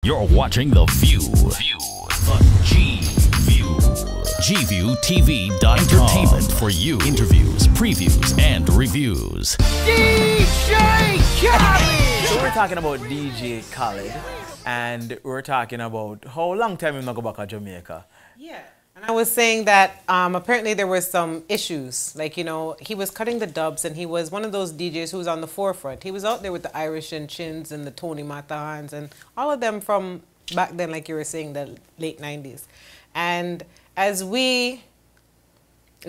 You're watching The View. The G-View. GViewTV.com. Entertainment for you. Interviews, previews, and reviews. DJ Khaled! So we're talking about DJ Khaled, and we're talking about how long time you not go back to Jamaica. Yeah. And I was saying that apparently there was some issues. Like, you know, he was cutting the dubs, and he was one of those DJs who was on the forefront. He was out there with the Irish and Chins and the Tony Matahans and all of them from back then, like you were saying, the late 90s. And as we,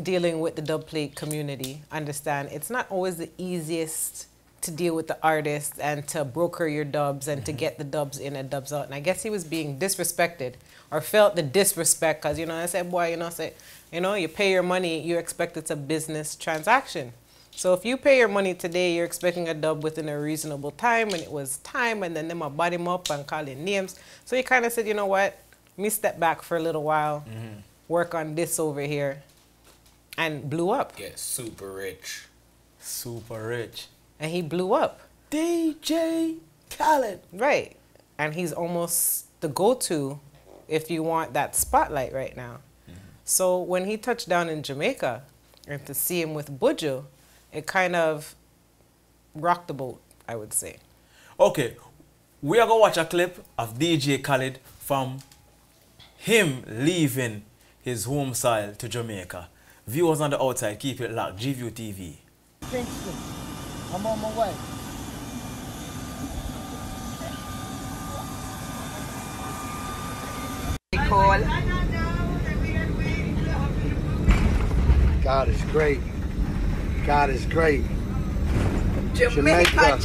dealing with the dub plate community, understand it's not always the easiest to deal with the artists and to broker your dubs and to get the dubs in and dubs out. And I guess he was being disrespected or felt the disrespect because, you know, I said, boy, you pay your money, you expect it's a business transaction. So if you pay your money today, you're expecting a dub within a reasonable time, and it was time, and then them a body him up and call him names. So he kind of said, you know what, let me step back for a little while, work on this over here, and blew up. Get super rich. Super rich. And he blew up. DJ Khaled. Right. And he's almost the go-to if you want that spotlight right now. So when he touched down in Jamaica, and to see him with Buju, it kind of rocked the boat, I would say. Okay, we are going to watch a clip of DJ Khaled from him leaving his home soil to Jamaica. Viewers on the outside, keep it locked. GView TV. Kingston, I'm on my way. God is great. God is great. Jamaica,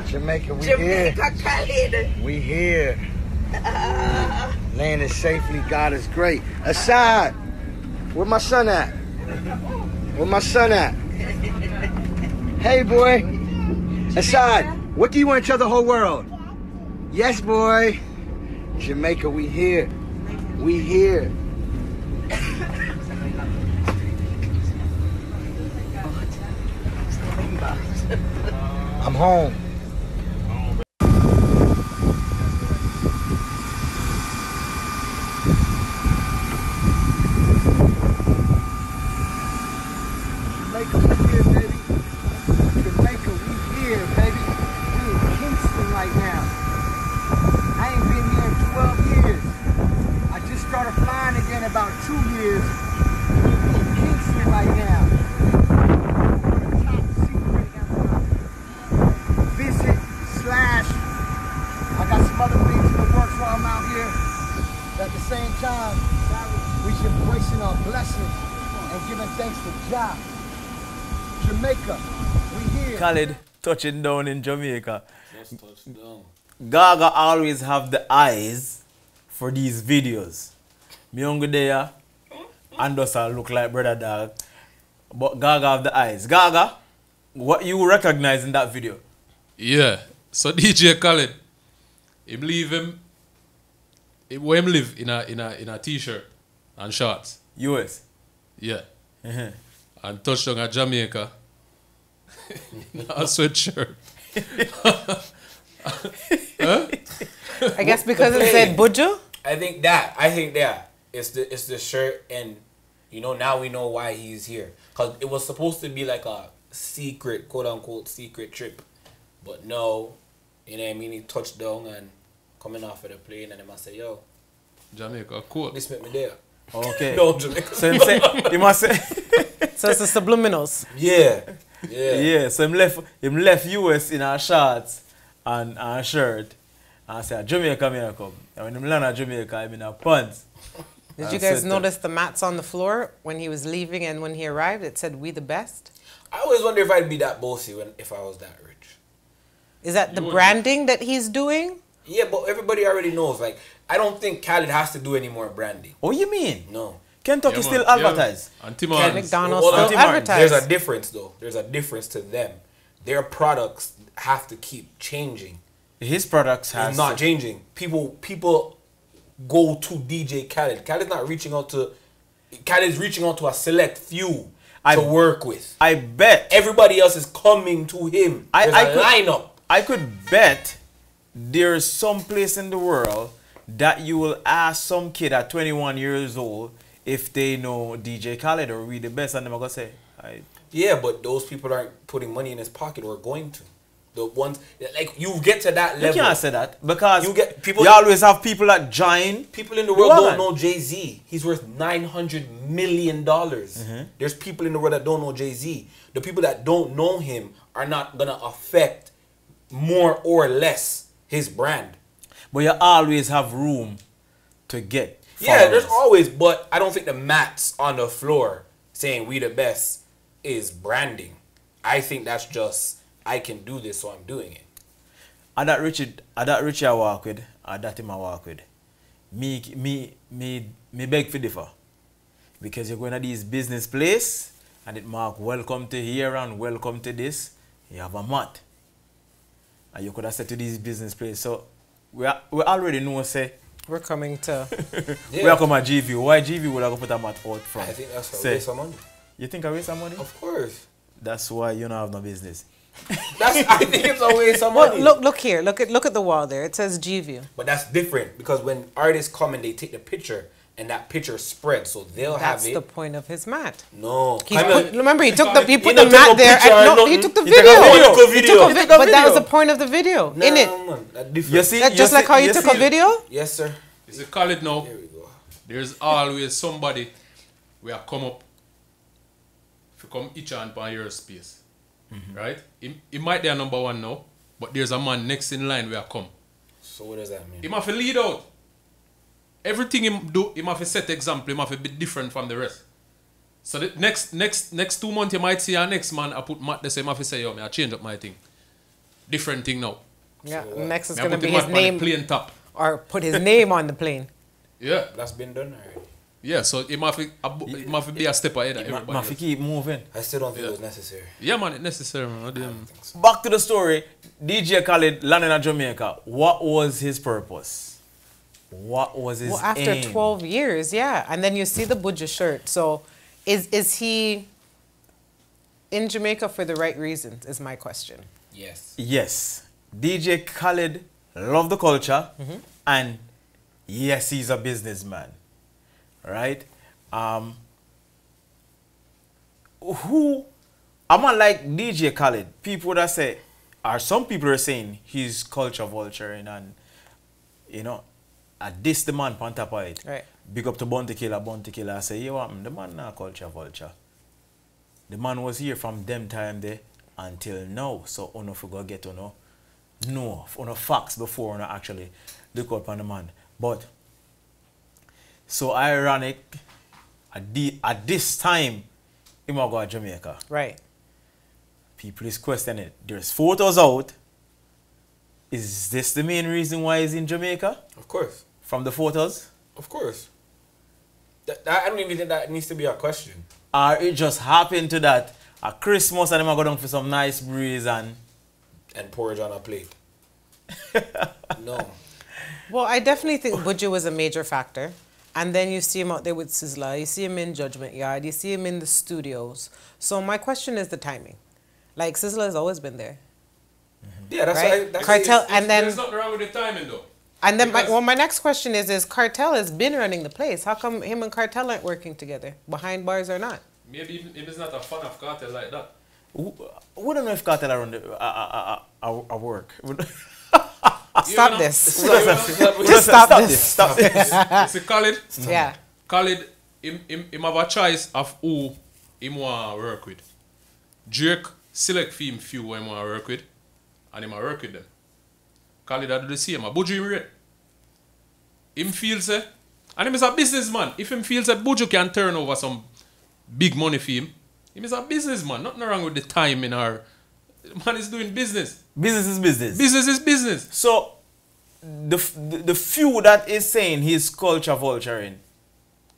Jamaica, we here. Khaled. We here. Landing safely. God is great. Aside, where my son at? Where my son at? Hey, boy. Aside, what do you want to tell the whole world? Yes, boy. Jamaica, we here. We here. I'm home. Jamaica, we here, baby. Jamaica, we here, baby. We in Kingston right now. I ain't been here in 12 years. I just started flying again about 2 years. We in Kingston right now. I got some other things in the works while I'm out here. But at the same time, we should embracing our blessings and giving thanks to Jah. Jamaica, we here. Khaled touching down in Jamaica. Just touched down. Gaga always have the eyes for these videos. Me younger there, and does look like brother dog. But Gaga have the eyes. Gaga, what you recognize in that video? Yeah. So DJ Khaled, him leave him. Where him live in a t-shirt and shorts. US. Yeah. And touched down at Jamaica. A sweatshirt. Huh? I guess because it said Buju? I think that. It's the shirt, and you know, now we know why he's here. Cause it was supposed to be like a secret, quote unquote secret trip. But no, you know what I mean, he touched down and coming off of the plane, and they must say, yo, Jamaica, cool. this met me there. Okay. No, Jamaica. So he must say So it's the subliminals. Yeah. yeah, so him left US in a shorts and a shirt, and said Jamaica may come. And when him land at Jamaica, I'm in a pants. Did you guys notice the mats on the floor when he was leaving and when he arrived? It said, "We the best." I always wonder if I'd be that bossy if I was that rich. Is that the branding that he's doing? Yeah, but everybody already knows. Like, I don't think Khaled has to do any more branding. What you mean? No. Kentucky still advertise. And Timon. McDonald's still advertise. There's a difference, though. There's a difference to them. Their products have to keep changing. His products have not changing. People go to DJ Khaled. Khaled's not reaching out to. Khaled's reaching out to a select few to work with. I bet everybody else is coming to him. There's a lineup. I could bet there's some place in the world that you will ask some kid at 21 years old if they know DJ Khaled or We the Best, and they're gonna say, Yeah, but those people aren't putting money in his pocket or going to. The ones like you get to that level. You can't say that because You get people. you always have people that join. People in the world Woman. don't know Jay-Z. He's worth $900 million. There's people in the world that don't know Jay-Z. The people that don't know him are not gonna affect more or less his brand. But you always have room to get Yeah, there's followers. always, but I don't think the mats on the floor saying We the Best is branding. I think that's just, I can do this, so I'm doing it. And that Richie I walk with, and that him I walk with. Me beg for differ. Because you're going to these business place and it mark welcome to here and welcome to this. You have a mat. And you could have said to these business place. So we already know say We're coming to. we are come at GV. Why GV would have put a mat out front? I think that's a Say, waste of money. You think I waste some money? Of course. That's why you don't have no business. I think it's a waste of Well, money. look here. Look at the wall there. It says G-View. But that's different because when artists come and they take the picture and that picture spreads, so they'll That's have it. the point of his mat. No. Remember, he put He the don't take mat a there. picture And, or no, he nothing. took the He took a video. video. He took a He took a but that was the video. point of the video, Nah, innit? man, that's different. You see, Just like how you took a see- video. Yes, sir. Is it Khaled now? Here we go. There's always somebody where come up to come each hand on your space. Right? He might be a number one now, but there's a man next in line where come. So what does that mean? He must lead out. Everything he do, he must set example, he must be different from the rest. So the next 2 months you might see our next man I put mat the same, I say, yo, I change up my thing. Different thing now. Yeah. Next is Me I gonna put be the his mat on the name, plane top. or put his name on the plane. Yeah. That's been done already. Yeah, so he must be a step ahead of everybody Must else. keep moving. I still don't think it was necessary. Yeah, man, it's necessary, man. I didn't- Back to the story. DJ Khaled landing in Jamaica. What was his purpose? What was his Well, after aim? 12 years, yeah. And then you see the Buju shirt. So is he in Jamaica for the right reasons, is my question. Yes. Yes. DJ Khaled love the culture and yes, he's a businessman. Right? Who I'm not like DJ Khaled. People that say, or some people are saying he's culture vulturing and you know, I diss the man on top of it. Right. Big up to Bounty Killer. I say, you want the man not culture vulture. The man was here from them time there until now. So uno go get uno facts before uno actually look up on the man. But so ironic at this time he might go to Jamaica. Right. People is questioning it. There's photos out. Is this the main reason why he's in Jamaica? Of course. From the photos? Of course. I don't even think that needs to be a question. Or it just happened to that at Christmas and them go down for some nice breeze and And porridge on a plate. No. Well, I definitely think Buju was a major factor. And then you see him out there with Sizzla. You see him in Judgment Yard. You see him in the studios. So my question is the timing. Like, Sizzla has always been there. Yeah, that's Right? why. That's Cartel, and There's then... nothing wrong with the timing, though. And then Because- my next question is Cartel has been running the place. How come him and Cartel aren't working together? Behind bars or not? Maybe even if he's not a fan of Cartel like that. we don't know if Cartel around a work. Stop know, this. Just stop this. Stop this. You see Khaled? Yeah. Khaled, him have a choice of who him want to work with. Drake select for him few who him want to work with, and him work with them. Khaled do the same. Buju him rate. Him feels and him is a businessman. If him feels that Buju can turn over some big money for him is a businessman. Nothing wrong with the timing or the man is doing business. Business is business. Business is business. So, the few that is saying he's culture vulturing,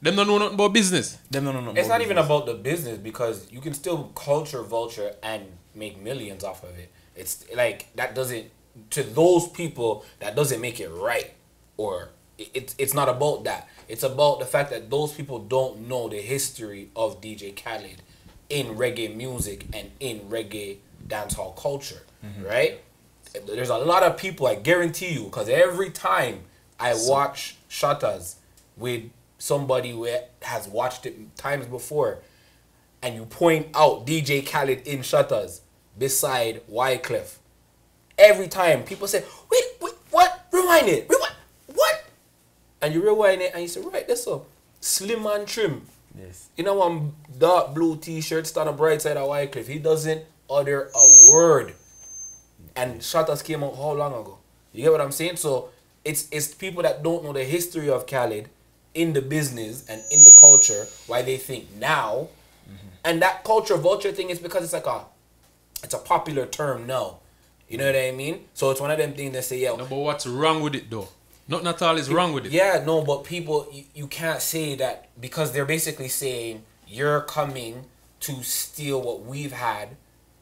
Them don't know nothing about business. them no. It's not even about the business because you can still culture vulture and make millions off of it. It's like that doesn't, to those people, that doesn't make it right. Or it's not about that. It's about the fact that those people don't know the history of DJ Khaled in reggae music and in reggae dancehall culture, right? there's a lot of people, I guarantee you, because every time I watch Shutters with somebody who has watched it times before, and you point out DJ Khaled in Shutters beside Wyclef, every time people say, wait, what? Rewind it. What? And you rewind it and you say, right, that's up. Slim and trim. Yes. You know, one dark blue t-shirt stand on the bright side of Wyclef. He doesn't utter a word. And Shutters came out how long ago? You get what I'm saying? So it's people that don't know the history of Khaled in the business and in the culture why they think now. And that culture vulture thing is because it's a popular term now. You know what I mean? So it's one of them things that say, yeah. No, but what's wrong with it though? Nothing at all is wrong with it. Yeah, no, but people, you can't say that because they're basically saying you're coming to steal what we've had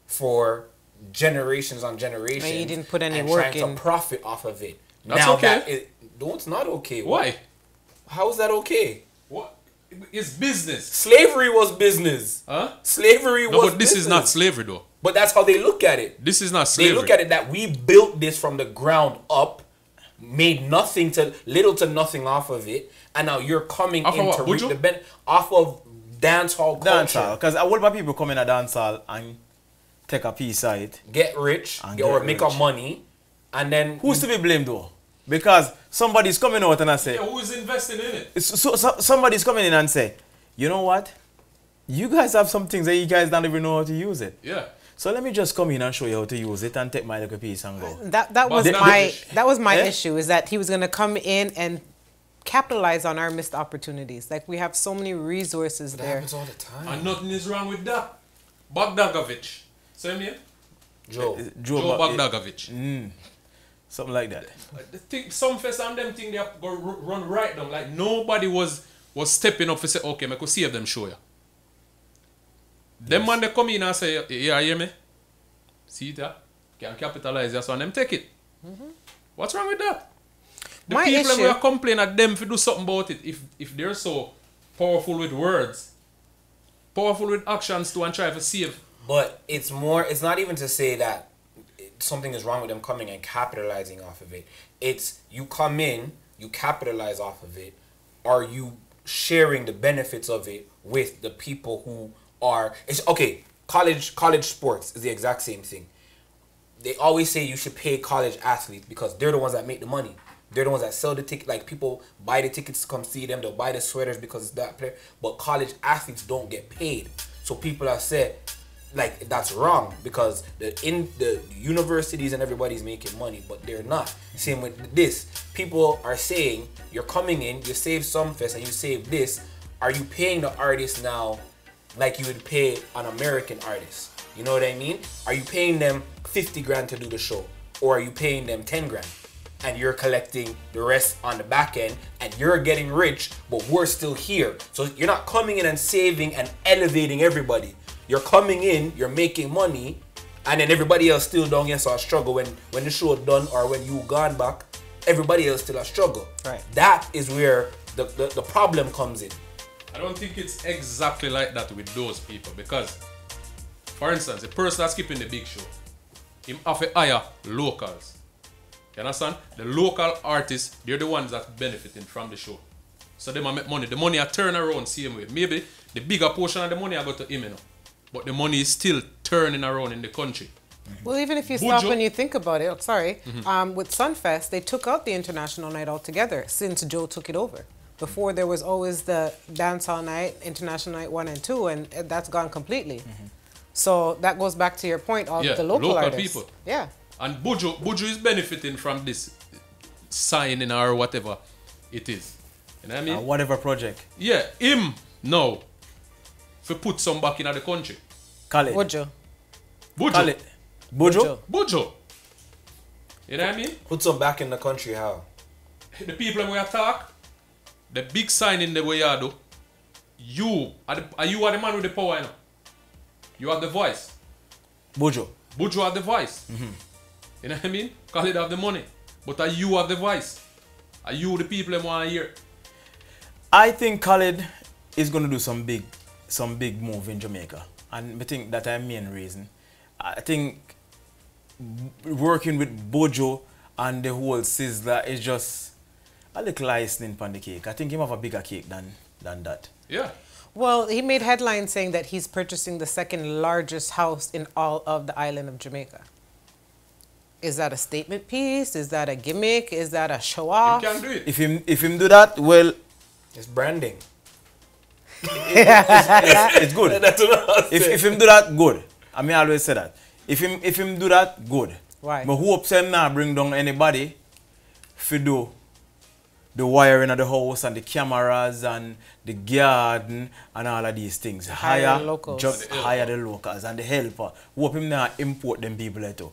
for generations on generations. And you didn't put any and work trying in. to profit off of it. That's now okay. No, it's not okay. Why? How is that okay? What? It's business. Slavery was business. Huh? Slavery No, was but this business. is not slavery though. But that's how they look at it. This is not slavery. They look at it that we built this from the ground up, made little to nothing off of it, and now you're coming Off of in what, to reap Buju? the benefit off of dancehall culture. Dancehall. Because a whole lot of people come in a dancehall and take a piece of it. Get rich And or get make rich. up money, and then Who's to be blamed though? Because somebody's coming out and I say, Yeah, who's investing in it? so somebody's coming in and say, you know what? You guys have some things that you guys don't even know how to use it. Yeah. So let me just come in and show you how to use it and take my little piece and go. That was But my Eh? issue, is that he was going to come in and capitalize on our missed opportunities. Like, we have so many resources that there. happens all the time. And nothing is wrong with that. Bogdanovich. Same name? Joe, Joe Bogdanovich. Something like that. The thing, some fest and them think they have go run right down. Like nobody was stepping up to say, okay, I could see them show you. Them man they come in and say, yeah, you hear me? See it, yeah? Can capitalize this one, them take it. What's wrong with that? The My people issue- who are complaining at them to do something about it, if they're so powerful with words, powerful with actions too, and try to save. but it's not even to say that something is wrong with them coming and capitalizing off of it. It's you come in, you capitalize off of it. Are you sharing the benefits of it with the people who are? It's okay. College sports is the exact same thing. They always say you should pay college athletes because they're the ones that make the money. They're the ones that sell the ticket. Like, people buy the tickets to come see them. They'll buy the sweaters because it's that player. But college athletes don't get paid. So people have said, like, that's wrong because in the universities and everybody's making money, but they're not. Same with this. People are saying you're coming in, you save some fest and you save this. Are you paying the artist now like you would pay an American artist? You know what I mean? Are you paying them 50 grand to do the show? Or are you paying them 10 grand? And you're collecting the rest on the back end and you're getting rich, but we're still here. So you're not coming in and saving and elevating everybody. You're coming in, you're making money, and then everybody else still down here, so I struggle when the show done or when you gone back, everybody else still a struggle. Right. That is where the problem comes in. I don't think it's exactly like that with those people because, for instance, the person that's keeping the big show, him have to hire locals. You understand? The local artists, they're the ones that benefiting from the show. So they might make money. The money are turn around same way. Maybe the bigger portion of the money are go to him, you know. But the money is still turning around in the country. Well, even if you stop Buju? and you think about it, with Sunfest, they took out the international night altogether since Joe took it over. Before, there was always the dancehall night, international night 1 and 2, and that's gone completely. So that goes back to your point of Yeah, the local local artists. people. Yeah. And Buju is benefiting from this signing or whatever it is. You know what I mean? Whatever project. Yeah, him now to put some back in the country. Khaled. Buju. Buju. Khaled. Buju? Buju. You know what I mean? Put some back in the country, how? The people when we talk, the big signing the way you do, you are the man with the power, you know? You have the voice. Buju. Buju have the voice. You know what I mean? Khaled have the money. But are you have the voice? Are you the people that want to hear? I think Khaled is going to do some big move in Jamaica. And I think that's the main reason. I think working with Buju and the whole Sizzler is just a little icing on the cake. I think he have a bigger cake than that. Yeah. Well, he made headlines saying that he's purchasing the second largest house in all of the island of Jamaica. Is that a statement piece? Is that a gimmick? Is that a show off? You can do it. If him do that, well, It's branding. it's good. That's what I was saying. If him do that, good. I mean, I always say that. If him do that, good. Why? But hope him not bring down anybody for do the wiring of the house and the cameras and the garden and all of these things. Hire the locals. Just hire the locals and the helper. Hope him not import them people too.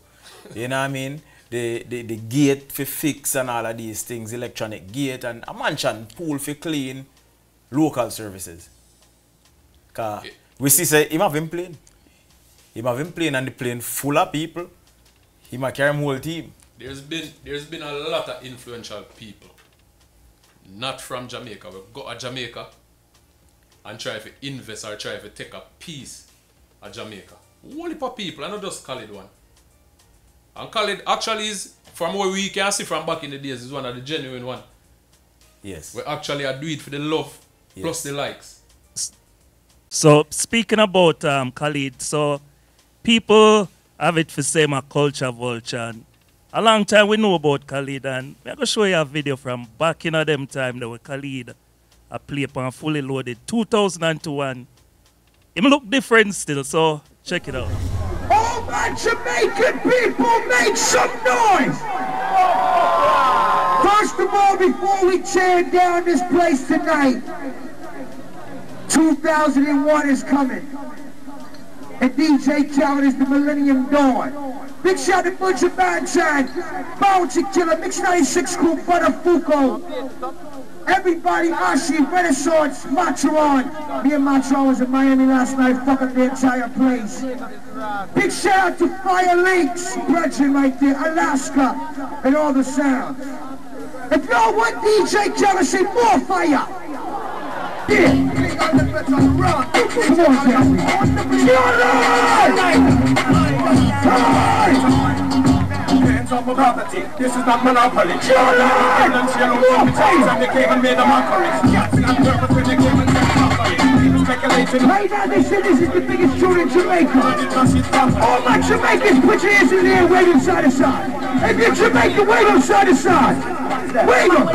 You know what I mean? The gate for fix and all of these things, electronic gate and a mansion pool for clean, local services. Cause we see say him have him plane. Him have him plane and the plane full of people. He might carry him whole team. There's been a lot of influential people, not from Jamaica. We go to Jamaica and try to invest or try to take a piece of Jamaica. Whole heap of people, and not just Khaled one. And Khaled actually is, from what we can see from back in the days, is one of the genuine one. Yes. We actually do it for the love plus the likes. So speaking about Khaled, so people have it for same a culture vulture. And a long time we know about Khaled, and I'm gonna show you a video from back in them time that where Khaled a play upon Fully Loaded 2001. Him look different still, so check it out. All my Jamaican people, make some noise! First of all, before we tear down this place tonight, 2001 is coming. And DJ Khaled is the Millennium Dawn. Big shout to Buju, Banton, Bounty Killer, Mix 96 Crew, Butter Fuko. Everybody, Ashi, Renaissance, Matron. Me and Matron was in Miami last night, fucking the entire place. Big shout out to Fire Links, Brethren right there, Alaska, and all the sounds. If y'all want DJ Khaled, say more fire. Yeah. Come on, hands off my property. This is not monopoly. Right now they say this is the biggest tune in Jamaica. All my Jamaicans, put your hands in the air, wave them side to side. If you're Jamaican, wave them side to side. Wave them.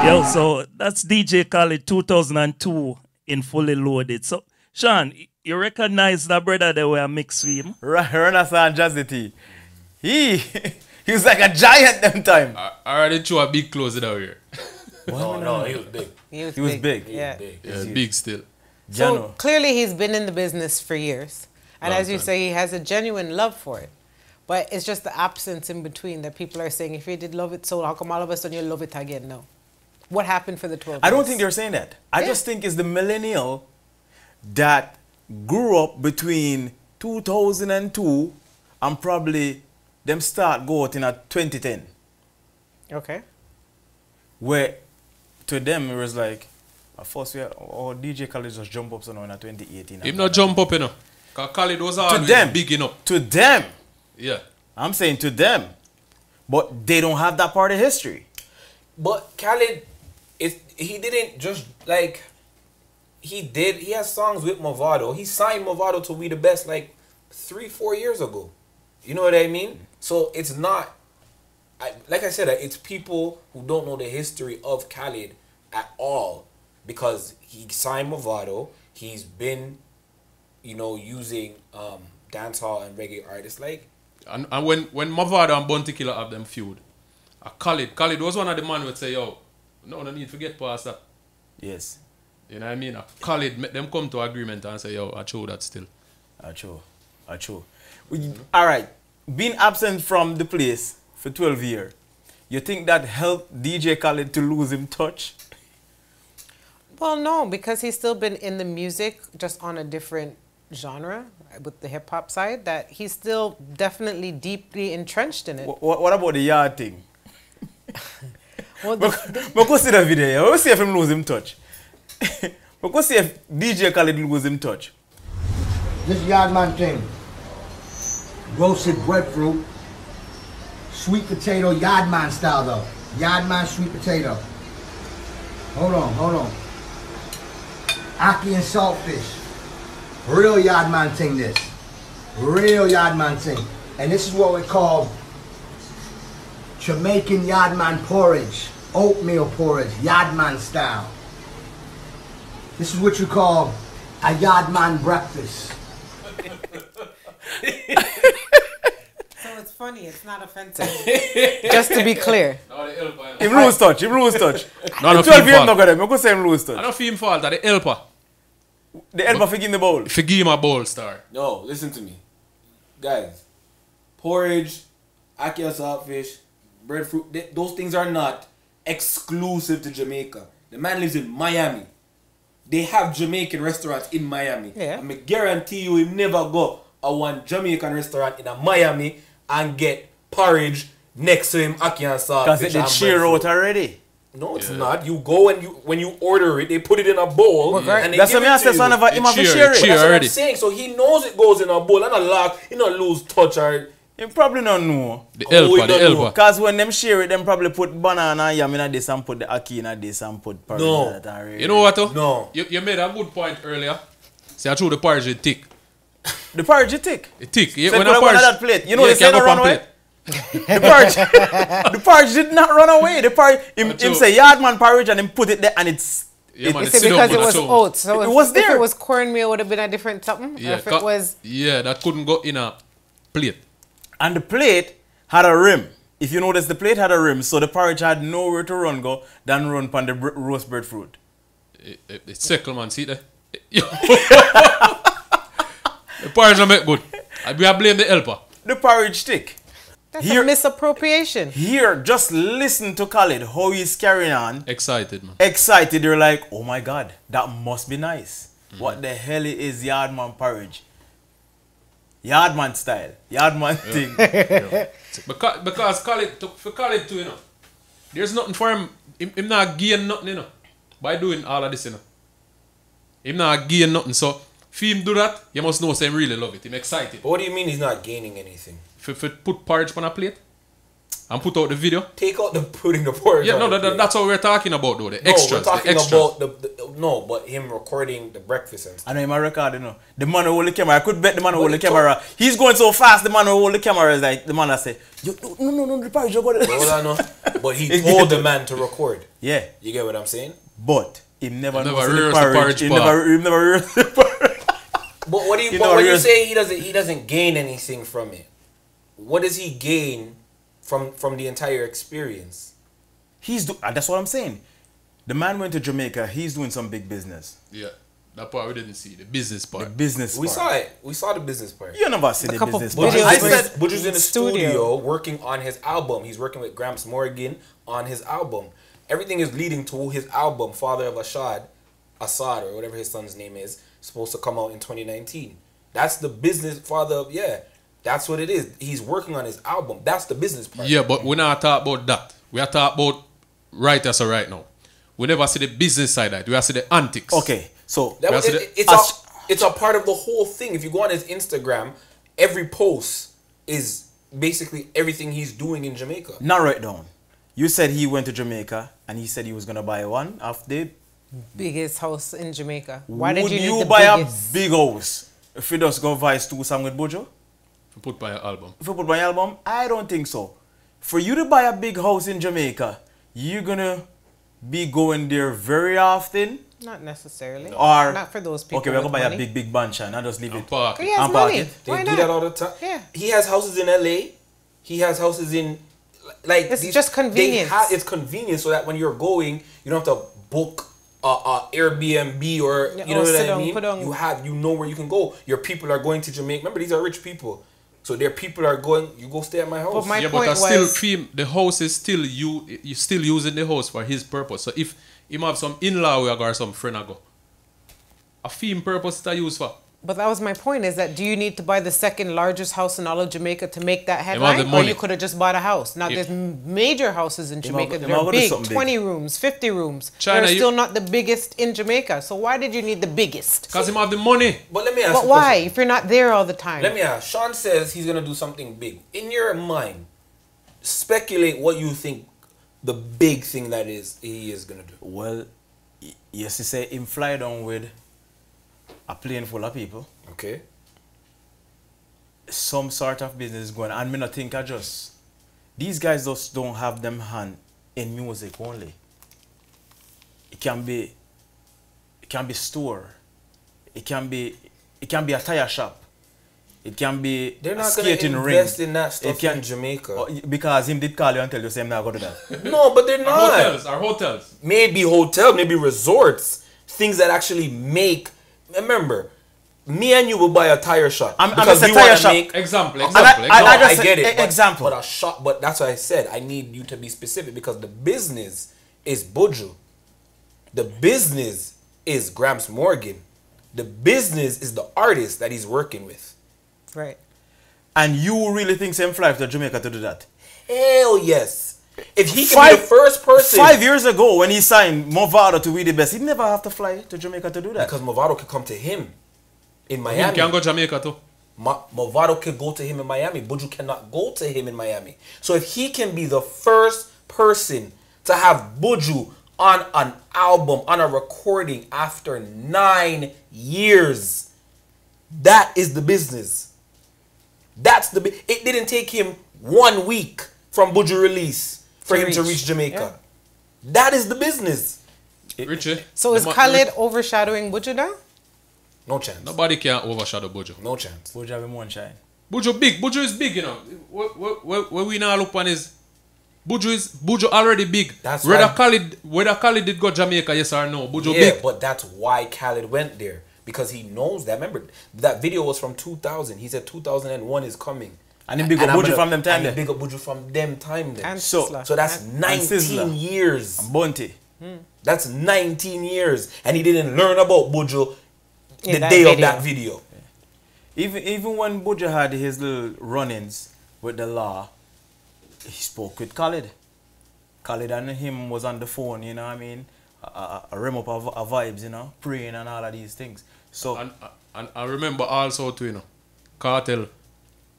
Yo, so that's DJ Khaled 2002 in Fully Loaded. So, Sean, you recognize that brother that were mixed with him? Renaissance Jazzy T. He was like a giant them time. I already threw a big close down here. No, he was big. He was He was big. Yeah. Yeah, big still. So Jano. clearly he's been in the business for years. And Long as you time. say, he has a genuine love for it. But it's just the absence in between that people are saying, if you did love it so, how come all of a sudden you love it again? No. What happened for the 12 I don't years? think they're saying that. I Yeah. just think it's the millennial that grew up between 2002 and probably them start go out in a 2010. Okay. Where to them it was like, at first we had, DJ Khaled just jump up so now in a 2018. Him not jump up, you know. Because Khaled was to always them. big enough. To them. Yeah. I'm saying to them. But they don't have that part of history. But Khaled, he didn't just like, he has songs with Movado. He signed Movado to We The Best like 3-4 years ago. You know what I mean? So it's not, like I said, it's people who don't know the history of Khaled at all. Because he signed Movado, he's been, using dancehall and reggae artists like. And when Mavado and Bounty Killer have them feud, Khaled was one of the man who would say, yo, no need to get past that. Yes. You know what I mean? Khaled make them come to agreement and say, yo, I show that still. Acho. All right. Being absent from the place for 12 years, you think that helped DJ Khaled to lose him touch? Well, no, because he's still been in the music, just on a different genre with the hip hop side that he's still definitely deeply entrenched in it. What about the yard thing? Well, But go see the video. We'll see if him lose him touch. But go see if DJ Khaled lose him touch. This Yardman thing. Roasted breadfruit. Sweet potato, Yardman style though. Yardman sweet potato. Hold on. Aki and saltfish. Real Yardman thing this. Real Yardman thing. And this is what we call Jamaican Yardman porridge. Oatmeal porridge, Yardman style. This is what you call a Yardman breakfast. so it's funny, it's not offensive. Just to be clear. Him lose touch. No, 12 years not got him. I go say him lose touch. I don't feel him fault. That the helper. The helper for give him the bowl. For give him a bowl, star. No, listen to me. Guys, porridge, ackee saltfish, breadfruit, those things are not exclusive to Jamaica. The man lives in Miami. They have Jamaican restaurants in Miami. Yeah. And I guarantee you, he'll never go a one Jamaican restaurant in a Miami and get porridge next to him, ackee and saltfish. Because it did share out already. No, it's not. You go and when you order it, they put it in a bowl. Yeah. And they That's give what I it to said, you. son of a, him have to cheer, share it. cheer. That's what already. I'm saying. So he knows it goes in a bowl and a lock. He don't lose touch or. You probably don't know. The Oh, we helper, the don't know. helper. Because when them share it, them probably put banana and yam in this and put the ackee in this and put porridge No. in that already. You know what, though? No. You made a good point earlier. See, I threw the porridge is thick. The porridge you take. It thick. Yeah, So when put a it on porridge... that plate. You know yeah, they say can don't go run on away? plate. The porridge did not run away. The porridge, him true. say yardman porridge and him put it there and it's... Yeah, man, You it's see, because it was so- oats. So It was if there. it was cornmeal, it would have been a different something. Yeah, If it was... yeah, that couldn't go in a plate. And the plate had a rim. If you notice, the plate had a rim, so the porridge had nowhere to run go than run pan the roast breadfruit. It's circle, man. See that? The porridge don't make good. We are blame the helper. The porridge stick. That's Here- a misappropriation. Here, just listen to Khaled, how he's carrying on. Excited, man. Excited, you're like, oh my God, that must be nice. What the hell is yardman porridge? Yardman style. Yardman thing. Because Khaled, for Khaled too, you know, there's nothing for him. Him not gain nothing, you know, by doing all of this, you know. Him not gain nothing. So, if him do that, you must know say him really love it. Him excited. But what do you mean he's not gaining anything? If put porridge on a plate and put out the video. Take out the putting the porridge. Yeah, on no, the plate. that's what we're talking about, though. The No, extras. we're talking the extras. about no, but him recording the breakfast and stuff. I know him a record, you know. The man who hold the camera, I could bet the man who hold the camera. He's going so fast, the man who hold the camera is like, the man that say, no, the porridge, you got it. Hold on, no. But he told the man to record. Yeah, You get what I'm saying? but he never Never knows the rehearsed the porridge. porridge He part. never rehearsed the porridge. But what do you? You But know, when you real- say he doesn't gain anything from it, what does he gain from the entire experience? That's what I'm saying. The man went to Jamaica, he's doing some big business. Yeah, that part we didn't see. The business part. The business We part. saw it. We saw the business part. You never see the couple business videos part. I was said Buju's in the studio. studio working on his album. He's working with Gramps Morgan on his album. Everything is leading to his album, Father of Assad, or whatever his son's name is, supposed to come out in 2019. That's the business father of, yeah. That's what it is. He's working on his album. That's the business part. Yeah, but we're not talking about that. We are talking about right as of right now. We never see the business side of it. We are see the antics. Okay, so That, That's it's a part of the whole thing. If you go on his Instagram, every post is basically everything he's doing in Jamaica. now write down. You said he went to Jamaica and he said he was gonna buy one of the. Biggest house in Jamaica. Why did Would you you need the buy biggest? a big house if you just go vice 2 song with Buju? To put by an album. If you put my album, I don't think so. For you to buy a big house in Jamaica, you're gonna be going there very often. Not necessarily. Or not for those people. Okay, we're gonna with buy money. a big mansion and just leave it. Park. He has and money. pocket. They Why do not? that all the time. Yeah. He has houses in LA. He has houses in like It's just convenience. It's convenient so that when you're going, you don't have to book Airbnb or Yeah, you know or what sit I down, mean. put on- You know where you can go. Your people are going to Jamaica. Remember, these are rich people, so their people are going. You go stay at my house. But my Yeah, point but I still was- feel the house is still you still using the house for his purpose. So if him have some in-law we go or some friend I go, a theme purpose that use for But that was my point, is that do you need to buy the second largest house in all of Jamaica to make that have the headline? Or money. you could have just bought a house. Now, there's major houses in Jamaica that might are go do big, something big. 20 rooms, 50 rooms. China, They're you- still not the biggest in Jamaica. So why did you need the biggest? Because him have the money. But let me ask But you a why, question. if you're not there all the time? Let me ask. Sean says he's gonna do something big. In your mind, speculate what you think the big thing that is he is gonna do. Well, yes, he say him fly down with a plane full of people. Okay. Some sort of business going, and me not think I just these guys just don't have them hand in music only. It can be store, it can be a tire shop, it can be They're a not gonna skating ring. invest in that stuff It can- in Jamaica. because him did call you and tell you same now go to that. No, but they're not. Our hotels. Maybe hotel, maybe resorts, things that actually make. Remember, me and you will buy a tire shop I'm because a we tire want to shop. make. Example. I No, just I get it. said, example. But a shop. But that's what I said. I need you to be specific because the business is Buju. The business is Gramps Morgan. The business is the artist that he's working with. Right. And you really think same fly to Jamaica to do that? Hell yes. If he can be the first person. 5 years ago when he signed Movado to We The Best, he'd never have to fly to Jamaica to do that. Because Movado could come to him in Him Miami. can go Jamaica too. Movado could go to him in Miami. Buju cannot go to him in Miami. So if he can be the first person to have Buju on an album, on a recording after 9 years, that is the business. That's the. It didn't take him 1 week from Buju release for him to reach Jamaica. That is the business. Richie. So is Khaled overshadowing Buju now? No chance. Nobody can overshadow Buju. No chance. Buju have him one shine. Buju big. Buju is big, you know. What we now look on is Buju already big. That's whether why- Khaled did go Jamaica, yes or no. Buju Yeah, big. but that's why Khaled went there. Because he knows that. Remember, that video was from 2000. He said 2001 is coming. And then big up I'm Buju from them time and there. big up Buju from them time then. And So- Sizzler. So that's And- 19 Sizzler. years. And Bunty. That's 19 years. And he didn't learn about Buju In the that day of video. that video. Even when Buju had his little run-ins with the law, he spoke with Khaled. Khaled and him was on the phone, you know what I mean? A rim up of vibes, you know, praying and all of these things. So, And I remember also too, you know, Cartel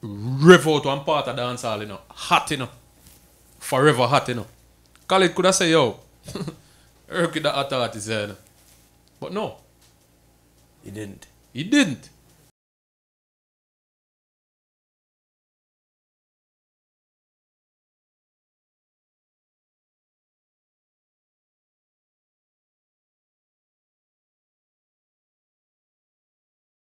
rev out one part of the dance hall, you know, hot, you know, forever hot, you know. Khaled could have said, yo, work with the hot artist, you know. But no, he didn't. he didn't.